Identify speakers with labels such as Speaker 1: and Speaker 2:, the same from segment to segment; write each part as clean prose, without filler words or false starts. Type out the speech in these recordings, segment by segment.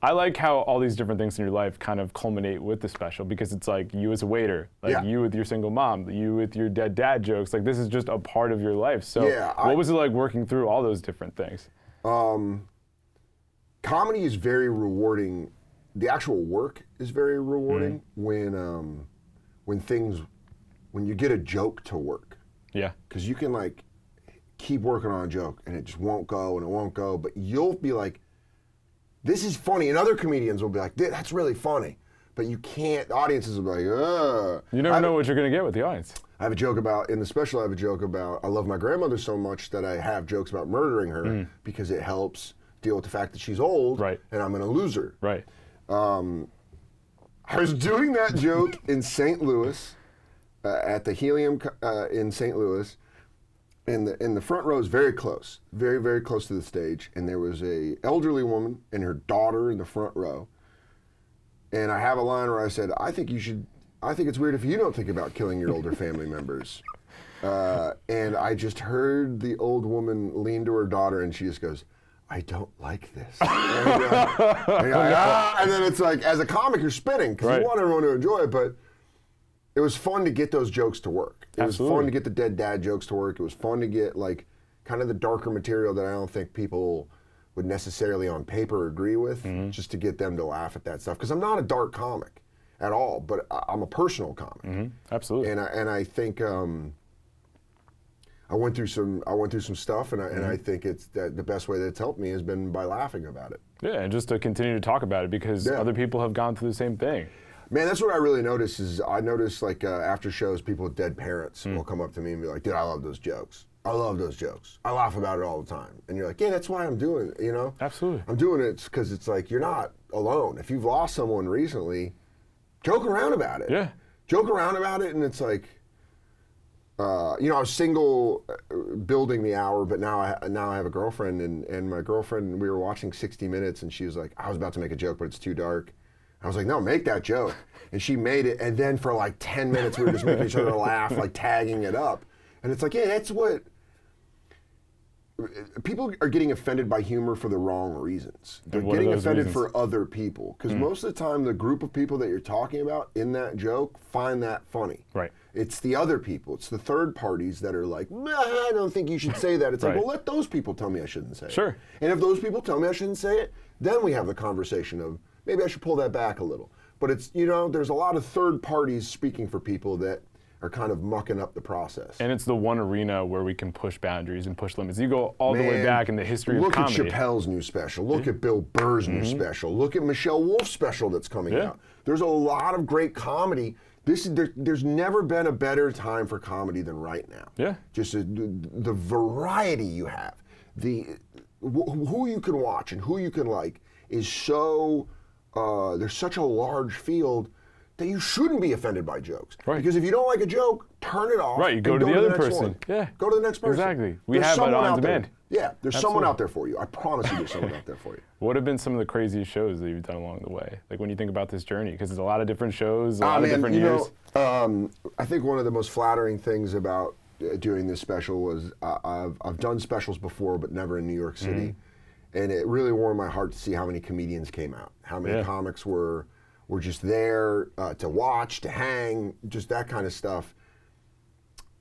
Speaker 1: I like how all these different things in your life kind of culminate with the special, because it's like you as a waiter, like you with your single mom, you with your dead dad jokes. Like this is just a part of your life. So what was it like working through all those different things?
Speaker 2: Comedy is very rewarding. The actual work is very rewarding when you get a joke to work. Yeah. Because you can like keep working on a joke and it just won't go and it won't go, but you'll be like, this is funny, and other comedians will be like, that's really funny, but you can't. Audiences will be like, ugh.
Speaker 1: You never know what you're gonna get with the audience.
Speaker 2: I have a joke about, in the special I have a joke about, I love my grandmother so much that I have jokes about murdering her because it helps deal with the fact that she's old and I'm gonna lose her. Right. I was doing that joke in St. Louis, at the Helium in St. Louis, and the front row is very close, very, very close to the stage, and there was a elderly woman and her daughter in the front row, and I have a line where I said, I think it's weird if you don't think about killing your older family members. And I just heard the old woman lean to her daughter and she just goes, I don't like this. And then it's like, as a comic, you're spinning because you want everyone to enjoy it, but it was fun to get those jokes to work. It was fun to get the dead dad jokes to work. It was fun to get like kind of the darker material that I don't think people would necessarily on paper agree with, just to get them to laugh at that stuff. Because I'm not a dark comic at all, but I'm a personal comic. Absolutely. And I think I went through some stuff, and I think it's that the best way that it's helped me has been by laughing about it. Yeah, and just to continue to talk about it because other people have gone through the same thing. Man, that's what I really notice is I notice like after shows, people with dead parents will come up to me and be like, dude, I love those jokes. I love those jokes. I laugh about it all the time. And you're like, yeah, that's why I'm doing it, you know? Absolutely. I'm doing it because it's like, you're not alone. If you've lost someone recently, joke around about it. Yeah. Joke around about it, and it's like, you know, I was single building the hour, but now I have a girlfriend, and my girlfriend, we were watching 60 Minutes, and she was like, I was about to make a joke, but it's too dark. I was like, no, make that joke. And she made it, and then for like 10 minutes, we were just making each other laugh, like tagging it up. And it's like, yeah, that's what, people are getting offended by humor for the wrong reasons. They're getting offended for other people. Because most of the time, the group of people that you're talking about in that joke find that funny. Right. It's the other people. It's the third parties that are like, nah, I don't think you should say that. It's like, well, let those people tell me I shouldn't say it. Sure. And if those people tell me I shouldn't say it, then we have the conversation of, maybe I should pull that back a little. But it's, you know, there's a lot of third parties speaking for people that are kind of mucking up the process. And it's the one arena where we can push boundaries and push limits. You go all the way back in the history of comedy. Look at Chappelle's new special. Look at Bill Burr's new special. Look at Michelle Wolf's special that's coming out. There's a lot of great comedy. There's never been a better time for comedy than right now. Yeah. Just the variety you have, who you can watch and who you can like is so, there's such a large field that you shouldn't be offended by jokes. Right. Because if you don't like a joke, turn it off. Right, you go to the other person. Yeah. Go to the next person. Exactly. We have it on demand. Yeah, there's someone out there for you. I promise you there's someone out there for you. What have been some of the craziest shows that you've done along the way? Like when you think about this journey, because there's a lot of different shows, a lot of different years. I think one of the most flattering things about doing this special was I've done specials before, but never in New York City. And it really warmed my heart to see how many comedians came out, how many comics were just there to watch, to hang, just that kind of stuff.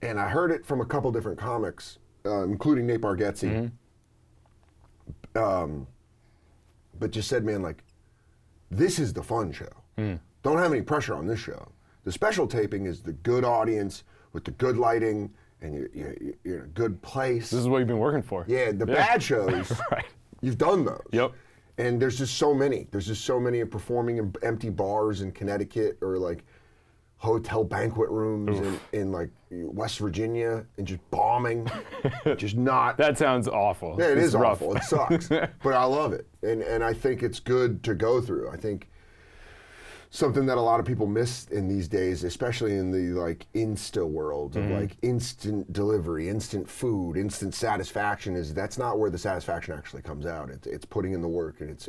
Speaker 2: And I heard it from a couple different comics, including Nate Bargatze, but just said, man, like, this is the fun show. Don't have any pressure on this show. The special taping is the good audience with the good lighting, and you're in a good place. This is what you've been working for. Yeah, the bad shows, you've done those. Yep. And there's just so many. There's just so many performing in empty bars in Connecticut or like hotel banquet rooms in like West Virginia and just bombing, just not. That sounds awful. Yeah, it is awful. It sucks, but I love it, and I think it's good to go through. I think something that a lot of people miss in these days, especially in the like Insta world of like instant delivery, instant food, instant satisfaction, is that's not where the satisfaction actually comes out. It's putting in the work, and it's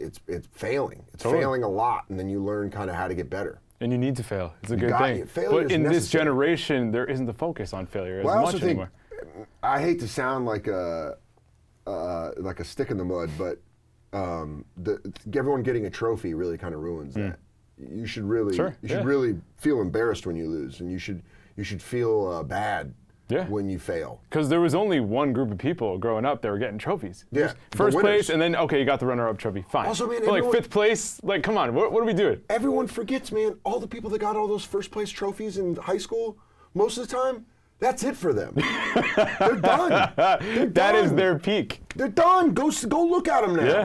Speaker 2: failing. It's failing a lot, and then you learn kind of how to get better. And you need to fail. It's a good thing. But in this generation, there isn't the focus on failure as much anymore. I hate to sound like a stick in the mud, but everyone getting a trophy really kind of ruins that. You should really, really feel embarrassed when you lose, and you should feel bad when you fail.
Speaker 1: Because there was only one group of people growing up that were getting trophies. First place, and then, okay, you got the runner-up trophy. Fine.
Speaker 2: Also, man,
Speaker 1: but like 5th place, like, come on, what are we doing?
Speaker 2: Everyone forgets, man, all the people that got all those first-place trophies in high school, most of the time, that's it for them. They're done.
Speaker 1: That is their peak.
Speaker 2: They're done. Go look at them now.